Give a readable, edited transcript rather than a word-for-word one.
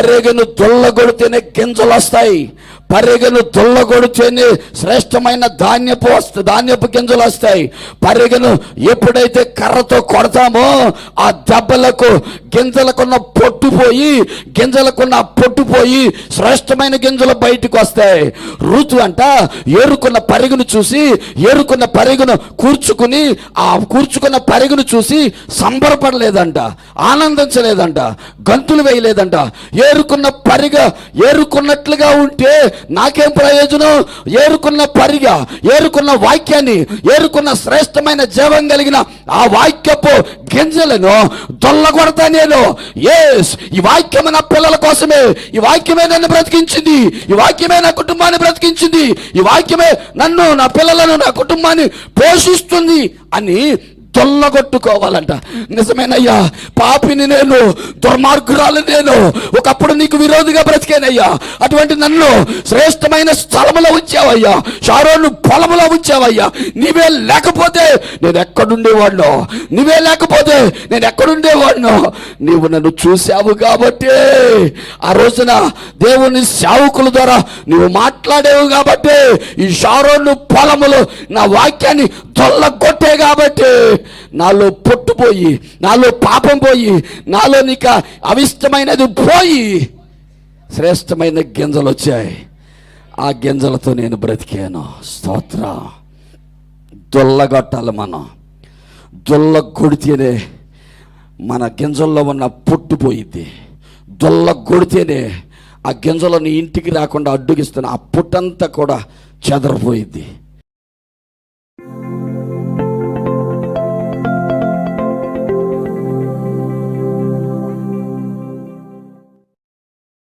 పరిగెను దొల్లగొడితేనే గింజలు వస్తాయి. పరిగెను దొల్లగొడితేనే శ్రేష్టమైన ధాన్యపు గింజలు వస్తాయి. పరిగెను ఎప్పుడైతే కర్రతో కొడతామో ఆ దెబ్బలకు గింజలకున్న పొట్టు పోయి శ్రేష్టమైన గింజలు బయటకు వస్తాయి. ఋతు అంట ఏరుకున్న పరిగెను కూర్చుకున్న పరిగెను చూసి సంబరపడలేదంట, ఆనందించలేదంట, గంతులు వేయలేదంట. ఏరుకున్నట్లుగా ఉంటే నాకేం ప్రయోజనం? ఏరుకున్న వాక్యాన్ని, ఏరుకున్న శ్రేష్టమైన జీవం కలిగిన ఆ వాక్యపు గింజలను దొల్లగొడతా నేను. ఈ వాక్యము నా పిల్లల కోసమే, ఈ వాక్యమే నన్ను బ్రతికించింది, ఈ వాక్యమే నా కుటుంబాన్ని బ్రతికించింది, ఈ వాక్యమే నన్ను, నా పిల్లలను, నా కుటుంబాన్ని పోషిస్తుంది అని దొల్లగొట్టుకోవాలంట. నిజమేనయ్యా, పాపిని నేను, దుర్మార్గురాలు నేను, ఒకప్పుడు నీకు విరోధిగా బ్రతికేనయ్యా. అటువంటి నన్ను శ్రేష్టమైన స్థలములో ఉంచావయ్యా, షారోను పొలములో ఉంచావయ్యా. నీవే లేకపోతే నేను ఎక్కడుండేవాడినో, నీవు నన్ను చూశావు కాబట్టి, ఆ రోజున దేవుని సేవకుల ద్వారా నీవు మాట్లాడేవు కాబట్టి, ఈ షారోను పొలములో నా వాక్యాన్ని దొల్లగొట్టే కాబట్టి నాలో పొట్టుపోయి, నాలో పాపం పోయి, నాలో నీకు అవిష్టమైనది పోయి శ్రేష్టమైన గింజలు వచ్చాయి. ఆ గింజలతో నేను బ్రతికాను. స్తోత్రం. దొల్లగొట్టాలి మనం. దొల్లగొడితేనే మన గింజల్లో ఉన్న పొట్టు పోయిద్ది. దొల్లగొడితేనే ఆ గింజలను ఇంటికి రాకుండా అడ్డుగిస్తున్న ఆ పొట్టంతా కూడా చెదరిపోయిద్ది.